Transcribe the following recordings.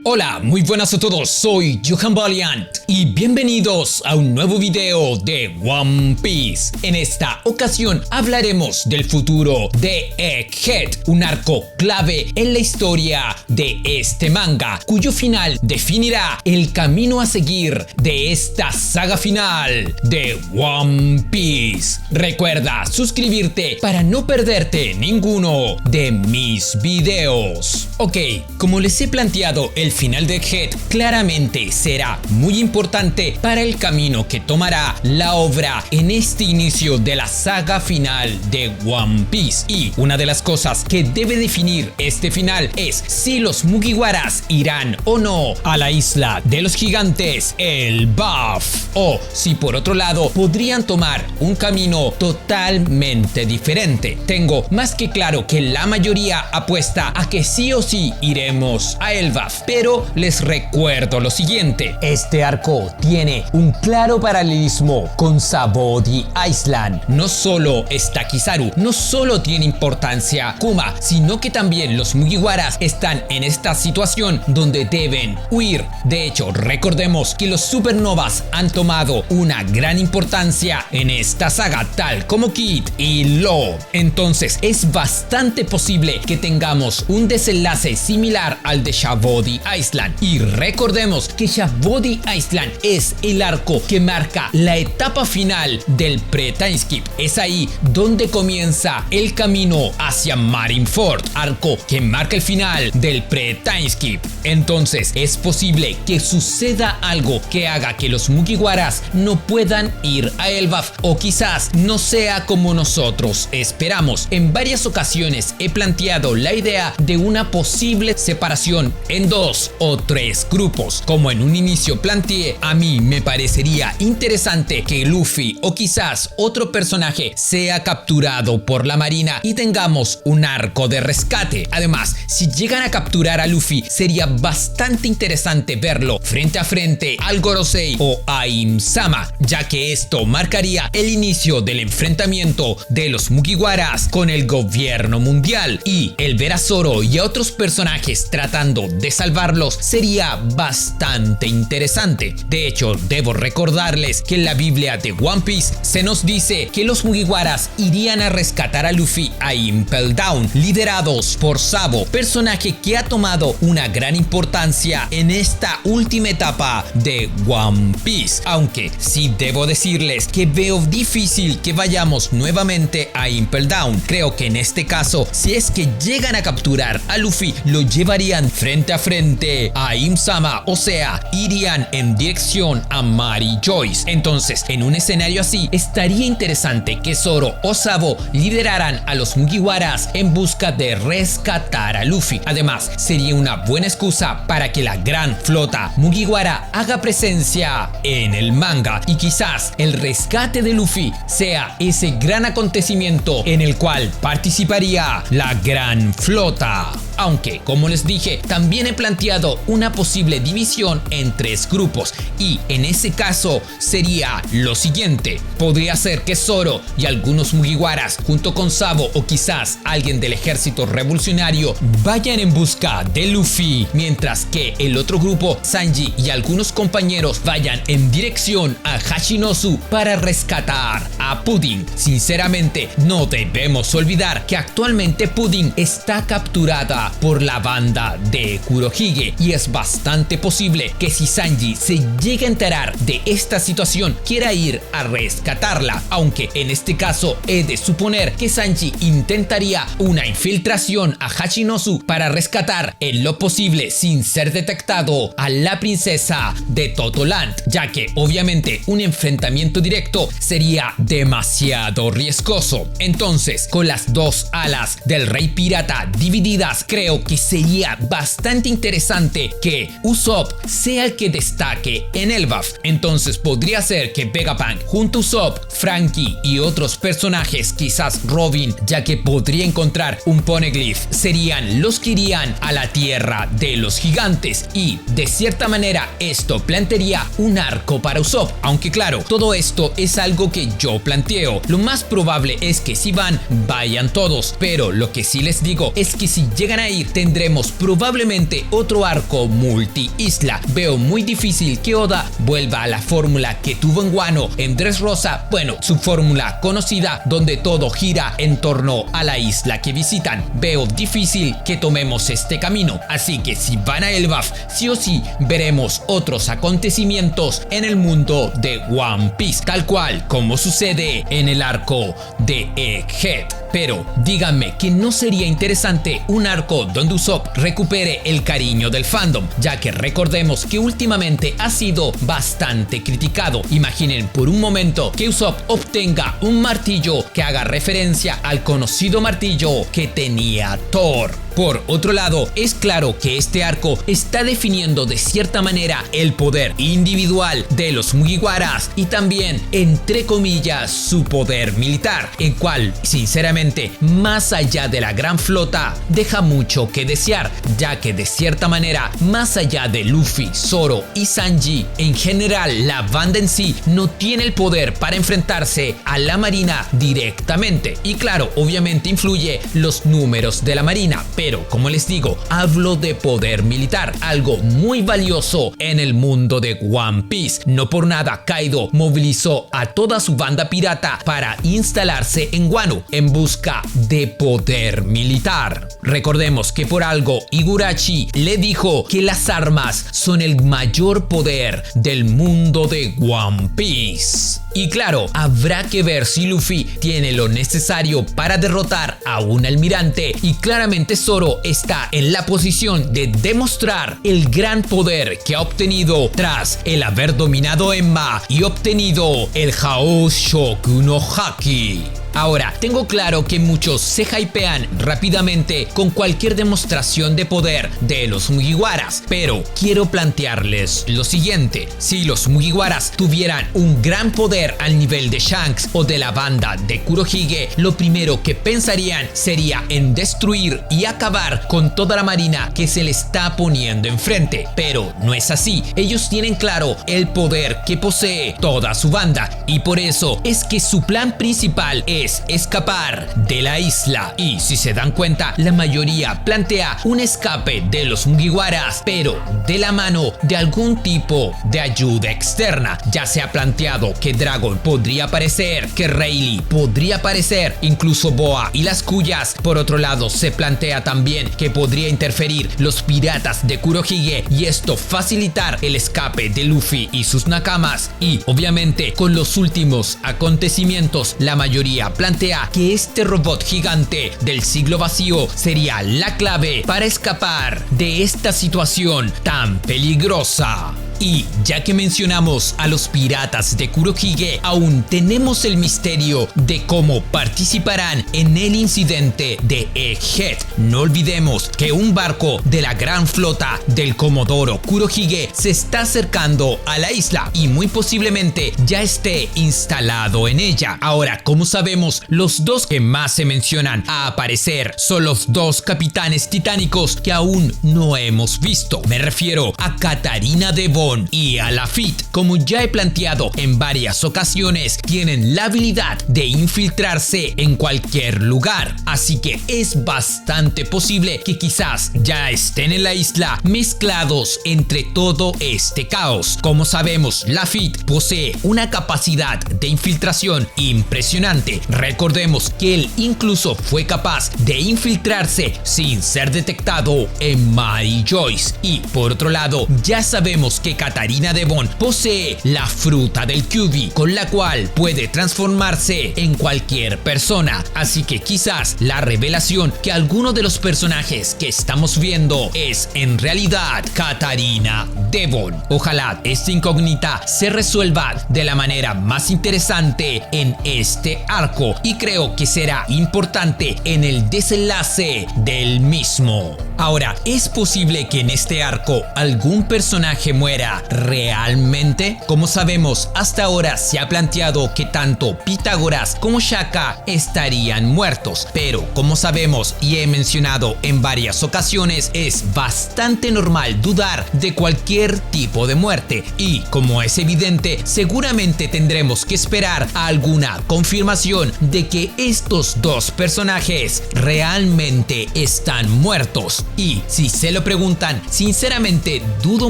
Hola, muy buenas a todos, soy Johan Valiant y bienvenidos a un nuevo video de One Piece. En esta ocasión hablaremos del futuro de Egghead, un arco clave en la historia de este manga, cuyo final definirá el camino a seguir de esta saga final de One Piece. Recuerda suscribirte para no perderte ninguno de mis videos. Ok, como les he planteado, el final de Egghead claramente será muy importante para el camino que tomará la obra en este inicio de la saga final de One Piece. Y una de las cosas que debe definir este final es si los Mugiwaras irán o no a la isla de los gigantes, el Buff, o si por otro lado podrían tomar un camino totalmente diferente. Tengo más que claro que la mayoría apuesta a que sí o sí iremos a el Buff, pero les recuerdo lo siguiente: este arco tiene un claro paralelismo con Sabaody Island. No solo está Kizaru, no solo tiene importancia Kuma, sino que también los Mugiwaras están en esta situación donde deben huir. De hecho, recordemos que los supernovas han tomado una gran importancia en esta saga, tal como Kid y Law. Entonces es bastante posible que tengamos un desenlace similar al de Sabaody Island. Y recordemos que Sabaody Island es el arco que marca la etapa final del pre-time skip. Es ahí donde comienza el camino hacia Marineford, arco que marca el final del pre-time skip. Entonces es posible que suceda algo que haga que los Mugiwaras no puedan ir a Elbaf, o quizás no sea como nosotros esperamos. En varias ocasiones he planteado la idea de una posible separación en 2 o 3 grupos. Como en un inicio planteé, a mí me parecería interesante que Luffy o quizás otro personaje sea capturado por la marina y tengamos un arco de rescate. Además, si llegan a capturar a Luffy, sería bastante interesante verlo frente a frente al Gorosei o a Im-sama, ya que esto marcaría el inicio del enfrentamiento de los Mugiwaras con el gobierno mundial, y el ver a Zoro y a otros personajes tratando de salvarlos sería bastante interesante. De hecho, debo recordarles que en la Biblia de One Piece se nos dice que los Mugiwaras irían a rescatar a Luffy a Impel Down, liderados por Sabo, personaje que ha tomado una gran importancia en esta última etapa de One Piece. Aunque sí debo decirles que veo difícil que vayamos nuevamente a Impel Down. Creo que en este caso, si es que llegan a capturar a Luffy, lo llevarían frente a frente a Im-sama, o sea, irían en dirección a Mary Joyce. Entonces, en un escenario así, estaría interesante que Zoro o Sabo lideraran a los Mugiwaras en busca de rescatar a Luffy. Además, sería una buena excusa para que la gran flota Mugiwara haga presencia en el manga, y quizás el rescate de Luffy sea ese gran acontecimiento en el cual participaría la gran flota. Aunque, como les dije, también he planteado una posible división en 3 grupos, y en ese caso sería lo siguiente: podría ser que Zoro y algunos Mugiwaras junto con Sabo o quizás alguien del ejército revolucionario vayan en busca de Luffy, mientras que el otro grupo, Sanji y algunos compañeros, vayan en dirección a Hachinosu para rescatar a Pudding. Sinceramente, no debemos olvidar que actualmente Pudding está capturada por la banda de Kurohige, y es bastante posible que si Sanji se llega a enterar de esta situación, quiera ir a rescatarla, aunque en este caso he de suponer que Sanji intentaría una infiltración a Hachinosu para rescatar en lo posible sin ser detectado a la princesa de Totoland, ya que obviamente un enfrentamiento directo sería demasiado riesgoso. Entonces, con las 2 alas del rey pirata divididas, creo que sería bastante interesante que Usopp sea el que destaque en el Buff. Entonces podría ser que Vegapunk junto a Usopp, Franky y otros personajes, quizás Robin, ya que podría encontrar un Poneglyph, serían los que irían a la tierra de los gigantes, y de cierta manera esto plantearía un arco para Usopp. Aunque claro, todo esto es algo que yo planteo. Lo más probable es que si van, vayan todos, pero lo que sí les digo es que si llegan a ahí tendremos probablemente otro arco multi-isla. Veo muy difícil que Oda vuelva a la fórmula que tuvo en Wano, en Dressrosa, bueno, su fórmula conocida donde todo gira en torno a la isla que visitan. Veo difícil que tomemos este camino, así que si van a Elbaf, sí o sí veremos otros acontecimientos en el mundo de One Piece, tal cual como sucede en el arco de Egghead. Pero díganme que no sería interesante un arco donde Usopp recupere el cariño del fandom, ya que recordemos que últimamente ha sido bastante criticado. Imaginen por un momento que Usopp obtenga un martillo que haga referencia al conocido martillo que tenía Thor. Por otro lado, es claro que este arco está definiendo de cierta manera el poder individual de los Mugiwaras y también, entre comillas, su poder militar, el cual, sinceramente, más allá de la gran flota, deja mucho que desear, ya que de cierta manera, más allá de Luffy, Zoro y Sanji, en general la banda en sí no tiene el poder para enfrentarse a la marina directamente. Y claro, obviamente influye los números de la marina, pero como les digo, hablo de poder militar, algo muy valioso en el mundo de One Piece. No por nada Kaido movilizó a toda su banda pirata para instalarse en Wano en busca de poder militar. Recordemos que por algo Higurashi le dijo que las armas son el mayor poder del mundo de One Piece. Y claro, habrá que ver si Luffy tiene lo necesario para derrotar a un almirante, y claramente Zoro está en la posición de demostrar el gran poder que ha obtenido tras el haber dominado Enma y obtenido el Hao Shoku no Haki. Ahora, tengo claro que muchos se hypean rápidamente con cualquier demostración de poder de los Mugiwaras, pero quiero plantearles lo siguiente: si los Mugiwaras tuvieran un gran poder al nivel de Shanks o de la banda de Kurohige, lo primero que pensarían sería en destruir y acabar con toda la marina que se le está poniendo enfrente, pero no es así. Ellos tienen claro el poder que posee toda su banda, y por eso es que su plan principal es escapar de la isla. Y si se dan cuenta, la mayoría plantea un escape de los Mugiwaras, pero de la mano de algún tipo de ayuda externa. Ya se ha planteado que Dragon podría aparecer, que Rayleigh podría aparecer, incluso Boa y las Cuyas. Por otro lado, se plantea también que podría interferir los piratas de Kurohige y esto facilitar el escape de Luffy y sus nakamas. Y obviamente con los últimos acontecimientos, la mayoría plantea que este robot gigante del siglo vacío sería la clave para escapar de esta situación tan peligrosa. Y ya que mencionamos a los piratas de Kurohige, aún tenemos el misterio de cómo participarán en el incidente de Egghead. No olvidemos que un barco de la gran flota del Comodoro Kurohige se está acercando a la isla y muy posiblemente ya esté instalado en ella. Ahora, como sabemos, los dos que más se mencionan a aparecer son los dos capitanes titánicos que aún no hemos visto. Me refiero a Katarina Devon y a Lafitte. Como ya he planteado en varias ocasiones, tienen la habilidad de infiltrarse en cualquier lugar, así que es bastante posible que quizás ya estén en la isla mezclados entre todo este caos. Como sabemos, Lafitte posee una capacidad de infiltración impresionante. Recordemos que él incluso fue capaz de infiltrarse sin ser detectado en Mary Joyce. Y por otro lado, ya sabemos que Katarina Devon posee la fruta del Kyuubi, con la cual puede transformarse en cualquier persona. Así que quizás la revelación que alguno de los personajes que estamos viendo es en realidad Katarina Devon. Ojalá esta incógnita se resuelva de la manera más interesante en este arco, y creo que será importante en el desenlace del mismo. Ahora, es posible que en este arco algún personaje muera pelea realmente? Como sabemos, hasta ahora se ha planteado que tanto Pitágoras como Shaka estarían muertos, pero como sabemos y he mencionado en varias ocasiones, es bastante normal dudar de cualquier tipo de muerte y, como es evidente, seguramente tendremos que esperar a alguna confirmación de que estos dos personajes realmente están muertos. Y si se lo preguntan, sinceramente dudo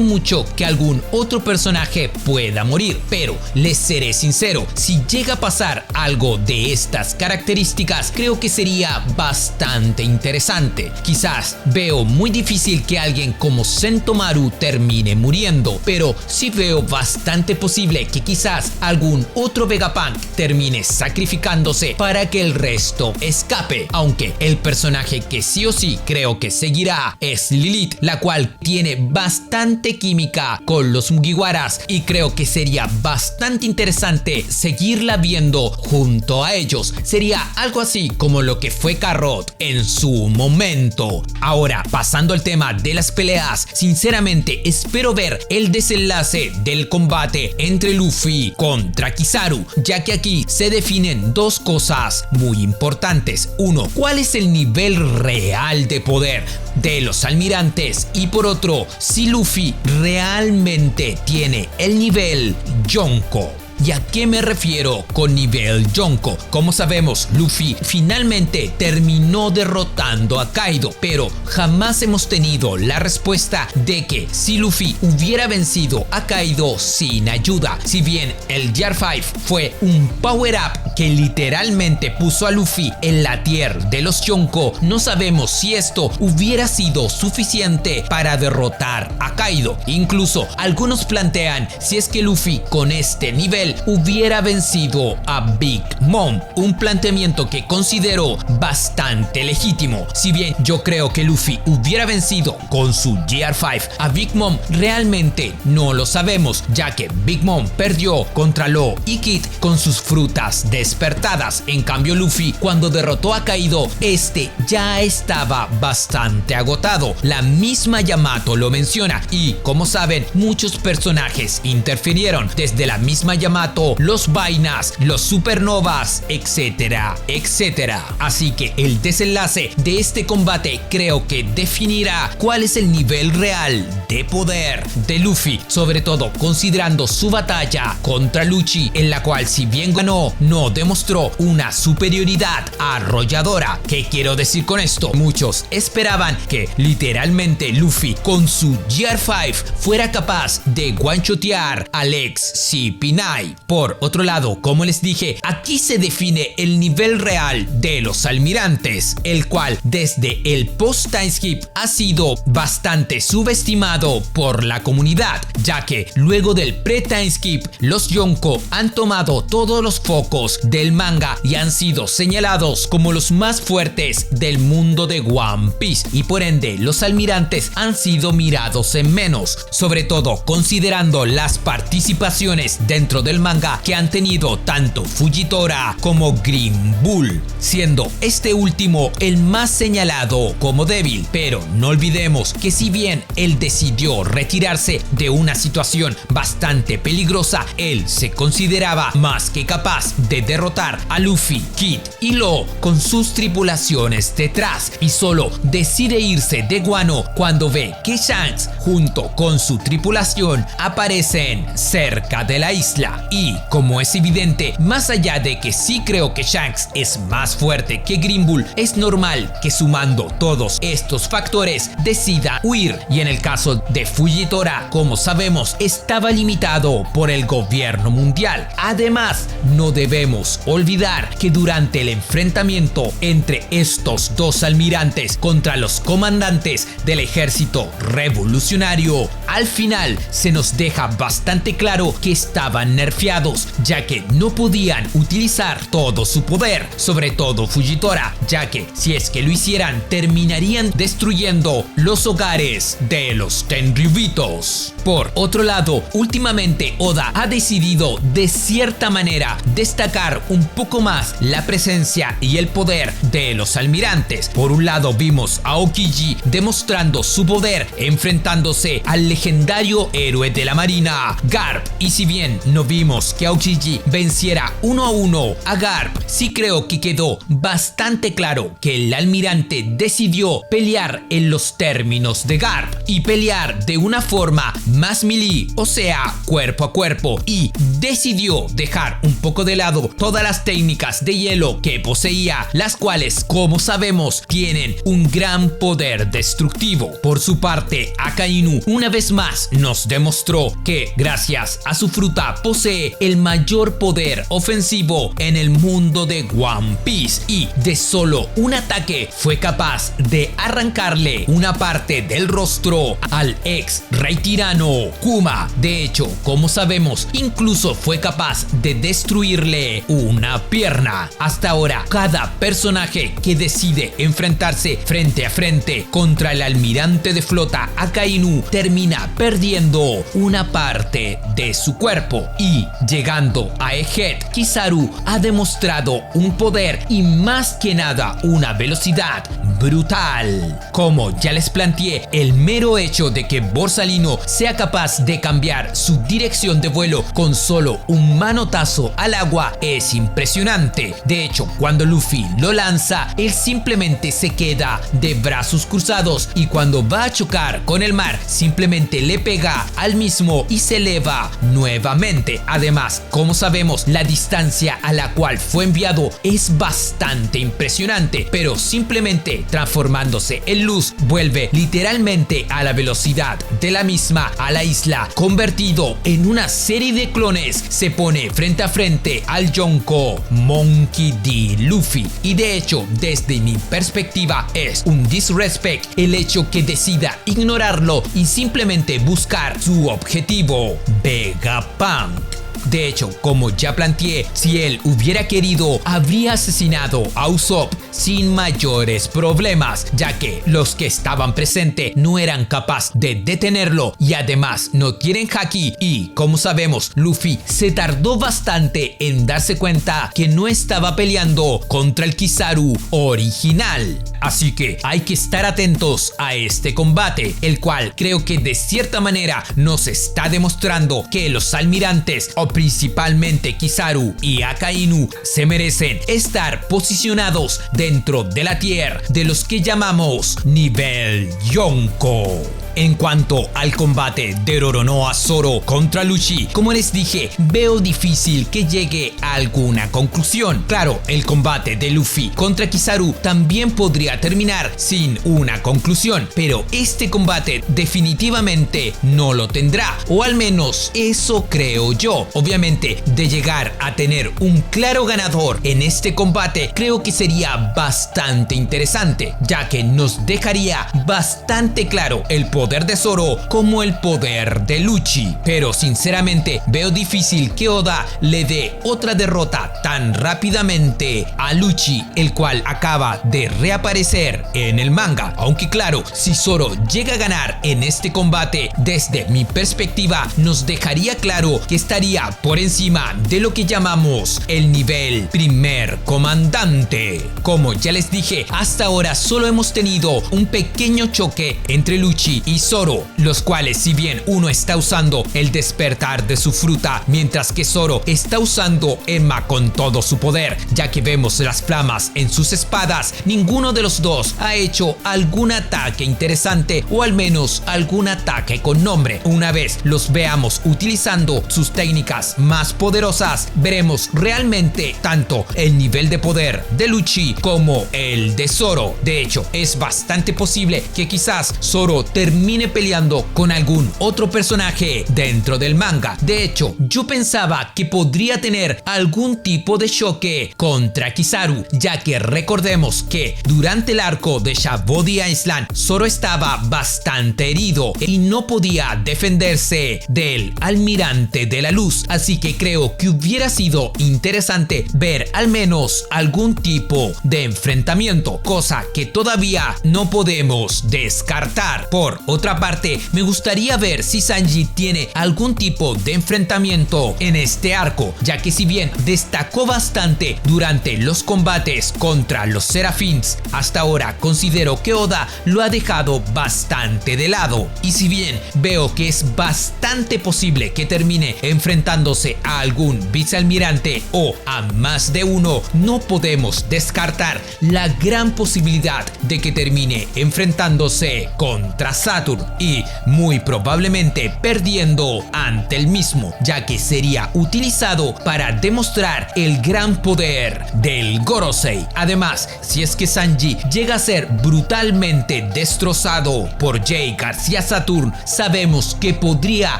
mucho que algún otro personaje pueda morir, pero les seré sincero, si llega a pasar algo de estas características, creo que sería bastante interesante. Quizás veo muy difícil que alguien como Sentomaru termine muriendo, pero sí veo bastante posible que quizás algún otro Vegapunk termine sacrificándose para que el resto escape, aunque el personaje que sí o sí creo que seguirá es Lilith, la cual tiene bastante química con los Mugiwaras y creo que sería bastante interesante seguirla viendo junto a ellos. Sería algo así como lo que fue Carrot en su momento. Ahora, pasando al tema de las peleas, sinceramente espero ver el desenlace del combate entre Luffy contra Kizaru, ya que aquí se definen dos cosas muy importantes. Uno, ¿cuál es el nivel real de poder de los almirantes? Y por otro, si Luffy realmente tiene el nivel Yonko. ¿Y a qué me refiero con nivel Yonko? Como sabemos, Luffy finalmente terminó derrotando a Kaido, pero jamás hemos tenido la respuesta de que si Luffy hubiera vencido a Kaido sin ayuda. Si bien el Gear 5 fue un power up que literalmente puso a Luffy en la tier de los Yonko, no sabemos si esto hubiera sido suficiente para derrotar a Kaido. Incluso algunos plantean si es que Luffy con este nivel hubiera vencido a Big Mom, un planteamiento que considero bastante legítimo. Si bien yo creo que Luffy hubiera vencido con su Gear 5 a Big Mom, realmente no lo sabemos, ya que Big Mom perdió contra Law y Kid con sus frutas despertadas. En cambio, Luffy, cuando derrotó a Kaido, este ya estaba bastante agotado. La misma Yamato lo menciona y, como saben, muchos personajes interfirieron, desde la misma Yamato, los Vainas, los Supernovas, etcétera, etcétera. Así que el desenlace de este combate creo que definirá cuál es el nivel real de poder de Luffy, sobre todo considerando su batalla contra Lucci, en la cual, si bien ganó, no demostró una superioridad arrolladora. ¿Qué quiero decir con esto? Muchos esperaban que literalmente Luffy con su Gear 5 fuera capaz de one-shotear al ex CP9. Por otro lado, como les dije, aquí se define el nivel real de los almirantes, el cual desde el post-time skip ha sido bastante subestimado por la comunidad, ya que luego del pre-time skip los Yonko han tomado todos los focos del manga y han sido señalados como los más fuertes del mundo de One Piece, y por ende los almirantes han sido mirados en menos, sobre todo considerando las participaciones dentro del manga que han tenido tanto Fujitora como Green Bull, siendo este último el más señalado como débil. Pero no olvidemos que si bien él decidió retirarse de una situación bastante peligrosa, él se consideraba más que capaz de derrotar a Luffy, Kid y Law con sus tripulaciones detrás, y solo decide irse de Guano cuando ve que Shanks junto con su tripulación aparecen cerca de la isla. Y como es evidente, más allá de que sí creo que Shanks es más fuerte que Green Bull, es normal que sumando todos estos factores decida huir. Y en el caso de Fujitora, como sabemos, estaba limitado por el gobierno mundial. Además, no debemos olvidar que durante el enfrentamiento entre estos dos almirantes contra los comandantes del ejército revolucionario, al final se nos deja bastante claro que estaban nerfeados nerfeados, ya que no podían utilizar todo su poder, sobre todo Fujitora, ya que si es que lo hicieran terminarían destruyendo los hogares de los Tenryubitos. Por otro lado, últimamente Oda ha decidido de cierta manera destacar un poco más la presencia y el poder de los almirantes. Por un lado vimos a Aokiji demostrando su poder enfrentándose al legendario héroe de la marina, Garp, y si bien no vimos que Aokiji venciera 1-1 a Garp, sí creo que quedó bastante claro que el almirante decidió pelear en los términos de Garp y pelear de una forma más melee, o sea, cuerpo a cuerpo, y decidió dejar un poco de lado todas las técnicas de hielo que poseía, las cuales, como sabemos, tienen un gran poder destructivo. Por su parte, Akainu una vez más nos demostró que gracias a su fruta posee el mayor poder ofensivo en el mundo de One Piece y de solo un ataque fue capaz de arrancarle una parte del rostro al ex rey tirano Kuma. De hecho, como sabemos, incluso fue capaz de destruirle una pierna. Hasta ahora, cada personaje que decide enfrentarse frente a frente contra el almirante de flota Akainu termina perdiendo una parte de su cuerpo, y llegando a Egghead, Kizaru ha demostrado un poder y más que nada una velocidad brutal. Como ya les planteé, el mero hecho de que Borsalino sea capaz de cambiar su dirección de vuelo con solo un manotazo al agua es impresionante. De hecho, cuando Luffy lo lanza, él simplemente se queda de brazos cruzados y cuando va a chocar con el mar, simplemente le pega al mismo y se eleva nuevamente. Además, como sabemos, la distancia a la cual fue enviado es bastante impresionante, pero simplemente transformándose en luz, vuelve literalmente a la velocidad de la misma a la isla, convertido en una serie de clones. Se pone frente a frente al Yonko Monkey D. Luffy, y de hecho, desde mi perspectiva, es un disrespect el hecho que decida ignorarlo y simplemente buscar su objetivo, Vegapunk. De hecho, como ya planteé, si él hubiera querido, habría asesinado a Usopp sin mayores problemas, ya que los que estaban presentes no eran capaces de detenerlo y además no tienen haki, y como sabemos, Luffy se tardó bastante en darse cuenta que no estaba peleando contra el Kizaru original. Así que hay que estar atentos a este combate, el cual creo que de cierta manera nos está demostrando que los almirantes, o principalmente Kizaru y Akainu, se merecen estar posicionados dentro de la tier de los que llamamos nivel Yonko. En cuanto al combate de Roronoa Zoro contra Lucci, como les dije, veo difícil que llegue a alguna conclusión. Claro, el combate de Luffy contra Kizaru también podría terminar sin una conclusión, pero este combate definitivamente no lo tendrá, o al menos eso creo yo. Obviamente, de llegar a tener un claro ganador en este combate, creo que sería bastante interesante, ya que nos dejaría bastante claro el poder de Zoro como el poder de Lucci. Pero sinceramente veo difícil que Oda le dé otra derrota tan rápidamente a Lucci, el cual acaba de reaparecer en el manga. Aunque claro, si Zoro llega a ganar en este combate, desde mi perspectiva nos dejaría claro que estaría por encima de lo que llamamos el nivel primer comandante. Como ya les dije, hasta ahora solo hemos tenido un pequeño choque entre Lucci y Zoro, los cuales, si bien uno está usando el despertar de su fruta, mientras que Zoro está usando Emma con todo su poder, ya que vemos las flamas en sus espadas, ninguno de los dos ha hecho algún ataque interesante, o al menos algún ataque con nombre. Una vez los veamos utilizando sus técnicas más poderosas, veremos realmente tanto el nivel de poder de Lucci como el de Zoro. De hecho, es bastante posible que quizás Zoro termine termine peleando con algún otro personaje dentro del manga. De hecho, yo pensaba que podría tener algún tipo de choque contra Kizaru, ya que recordemos que durante el arco de Shabody Island, Zoro estaba bastante herido y no podía defenderse del Almirante de la Luz, así que creo que hubiera sido interesante ver al menos algún tipo de enfrentamiento, cosa que todavía no podemos descartar. Por otra parte, me gustaría ver si Sanji tiene algún tipo de enfrentamiento en este arco, ya que si bien destacó bastante durante los combates contra los Seraphins, hasta ahora considero que Oda lo ha dejado bastante de lado, y si bien veo que es bastante posible que termine enfrentándose a algún vicealmirante o a más de uno, no podemos descartar la gran posibilidad de que termine enfrentándose contra Saturn y muy probablemente perdiendo ante el mismo, ya que sería utilizado para demostrar el gran poder del Gorosei. Además, si es que Sanji llega a ser brutalmente destrozado por Jay García Saturn, sabemos que podría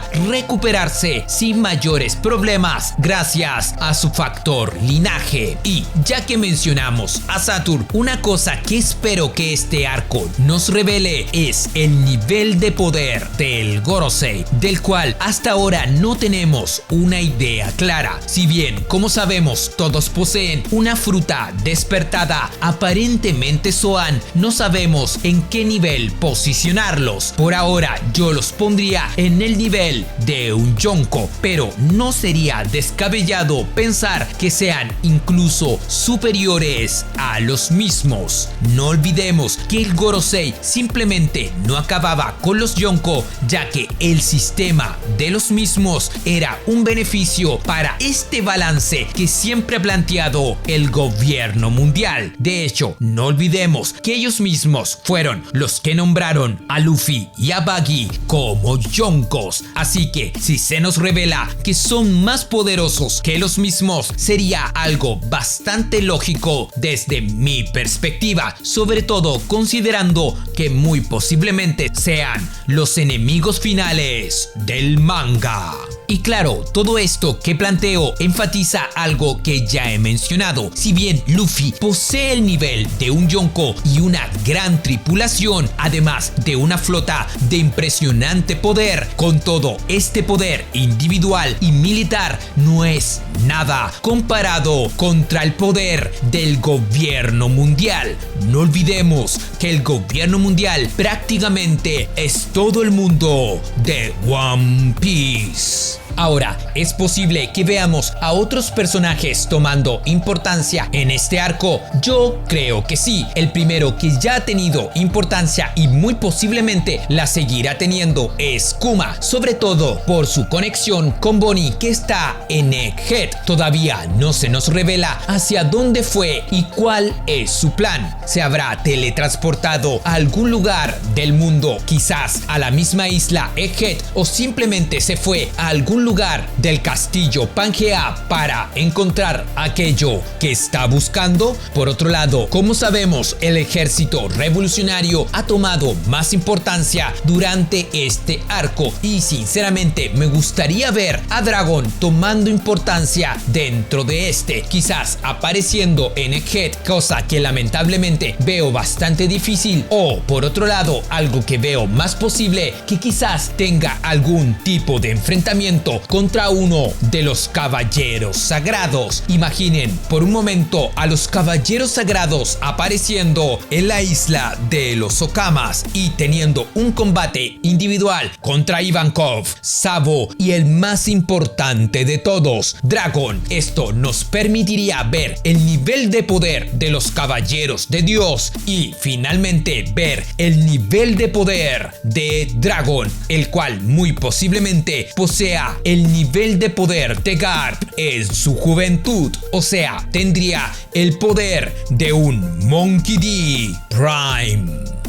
recuperarse sin mayores problemas gracias a su factor linaje. Y ya que mencionamos a Saturn, una cosa que espero que este arco nos revele es el nivel de poder del Gorosei, del cual hasta ahora no tenemos una idea clara. Si bien, como sabemos, todos poseen una fruta despertada aparentemente Zoan, no sabemos en qué nivel posicionarlos. Por ahora yo los pondría en el nivel de un Yonko, pero no sería descabellado pensar que sean incluso superiores a los mismos. No olvidemos que el Gorosei simplemente no acababa con los Yonko, ya que el sistema de los mismos era un beneficio para este balance que siempre ha planteado el gobierno mundial. De hecho, no olvidemos que ellos mismos fueron los que nombraron a Luffy y a Buggy como Yonkos, así que si se nos revela que son más poderosos que los mismos, sería algo bastante lógico desde mi perspectiva, sobre todo considerando que muy posiblemente sean los enemigos finales del manga. Y claro, todo esto que planteo enfatiza algo que ya he mencionado. Si bien Luffy posee el nivel de un Yonko y una gran tripulación, además de una flota de impresionante poder, con todo este poder individual y militar no es nada comparado contra el poder del gobierno mundial. No olvidemos que el gobierno mundial prácticamente es todo el mundo de One Piece. Ahora, ¿es posible que veamos a otros personajes tomando importancia en este arco? Yo creo que sí. El primero que ya ha tenido importancia y muy posiblemente la seguirá teniendo es Kuma, sobre todo por su conexión con Bonnie, que está en Egghead. Todavía no se nos revela hacia dónde fue y cuál es su plan. ¿Se habrá teletransportado a algún lugar del mundo, quizás a la misma isla Egghead, o simplemente se fue a algún lugar del castillo Pangea para encontrar aquello que está buscando? Por otro lado, como sabemos, el ejército revolucionario ha tomado más importancia durante este arco y sinceramente me gustaría ver a Dragon tomando importancia dentro de este, quizás apareciendo en Egghead, cosa que lamentablemente veo bastante difícil, o por otro lado, algo que veo más posible, que quizás tenga algún tipo de enfrentamiento contra uno de los caballeros sagrados. Imaginen por un momento a los caballeros sagrados apareciendo en la isla de los Okamas y teniendo un combate individual contra Ivankov, Sabo y el más importante de todos, Dragon. Esto nos permitiría ver el nivel de poder de los caballeros de Dios y finalmente ver el nivel de poder de Dragon, el cual muy posiblemente posea el nivel de poder de Garp en su juventud, o sea, tendría el poder de un Monkey D. Prime.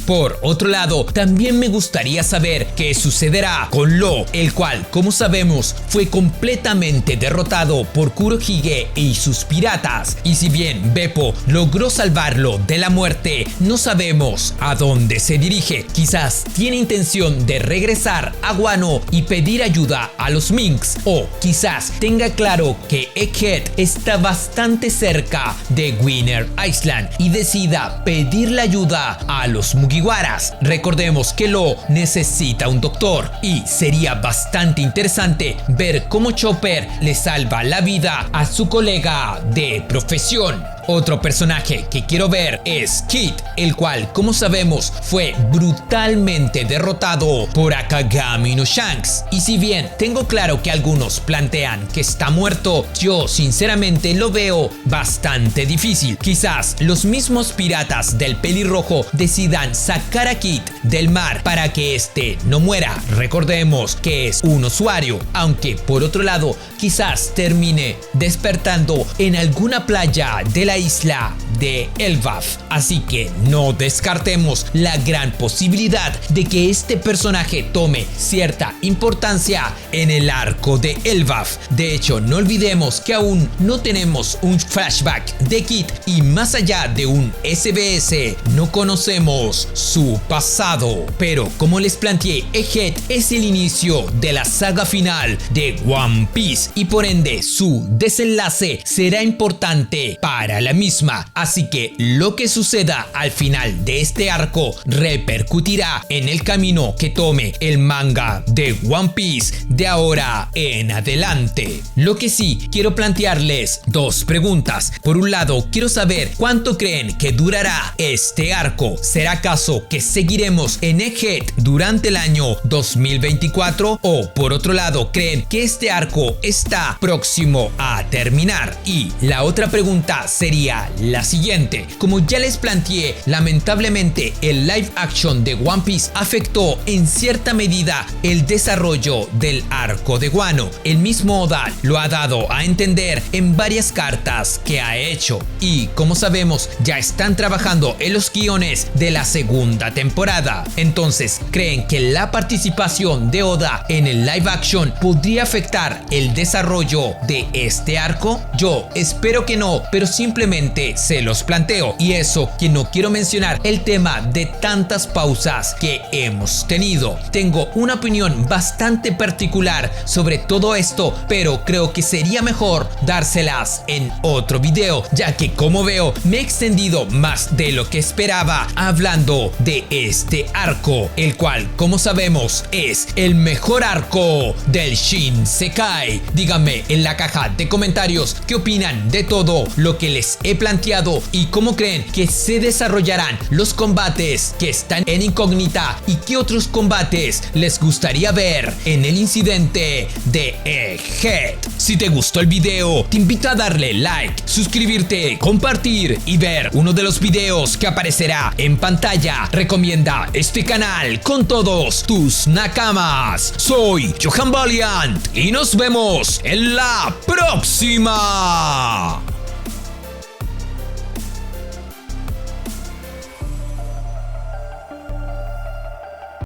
Por otro lado, también me gustaría saber qué sucederá con Law, el cual, como sabemos, fue completamente derrotado por Kurohige y sus piratas. Y si bien Beppo logró salvarlo de la muerte, no sabemos a dónde se dirige. Quizás tiene intención de regresar a Wano y pedir ayuda a los Minks, o quizás tenga claro que Egghead está bastante cerca de Winter Island y decida pedirle ayuda a los Mugiwaras. Recordemos que Law necesita un doctor y sería bastante interesante ver cómo Chopper le salva la vida a su colega de profesión. Otro personaje que quiero ver es Kid, el cual, como sabemos, fue brutalmente derrotado por Akagami no Shanks. Y si bien tengo claro que algunos plantean que está muerto, yo sinceramente lo veo bastante difícil. Quizás los mismos piratas del pelirrojo decidan sacar a Kid del mar para que este no muera. Recordemos que es un usuario, aunque por otro lado quizás termine despertando en alguna playa de la isla de Elbaf. Así que no descartemos la gran posibilidad de que este personaje tome cierta importancia en el arco de Elbaf. De hecho, no olvidemos que aún no tenemos un flashback de Kid y más allá de un SBS no conocemos su pasado. Pero como les planteé, Egghead es el inicio de la saga final de One Piece y por ende su desenlace será importante para la misma. Así que lo que suceda al final de este arco repercutirá en el camino que tome el manga de One Piece de ahora en adelante. Lo que sí, quiero plantearles dos preguntas. Por un lado, quiero saber cuánto creen que durará este arco. ¿Será acaso que seguiremos en Egghead durante el año 2024? O por otro lado, ¿creen que este arco está próximo a terminar? Y la otra pregunta sería la siguiente. Como ya les planteé, lamentablemente el live action de One Piece afectó en cierta medida el desarrollo del arco de Wano. El mismo Oda lo ha dado a entender en varias cartas que ha hecho. Y como sabemos, ya están trabajando en los guiones de la segunda temporada. Entonces, ¿creen que la participación de Oda en el live action podría afectar el desarrollo de este arco? Yo espero que no, pero simplemente se los planteo. Y eso que no quiero mencionar el tema de tantas pausas que hemos tenido. Tengo una opinión bastante particular sobre todo esto, pero creo que sería mejor dárselas en otro video, ya que como veo me he extendido más de lo que esperaba hablando de este arco, el cual como sabemos es el mejor arco del Shinsekai. Díganme en la caja de comentarios qué opinan de todo lo que les he planteado y cómo creen que se desarrollarán los combates que están en incógnita y qué otros combates les gustaría ver en el incidente de Egghead. Si te gustó el video, te invito a darle like, suscribirte, compartir y ver uno de los videos que aparecerá en pantalla. Recomienda este canal con todos tus nakamas. Soy Johan Valiant y nos vemos en la próxima.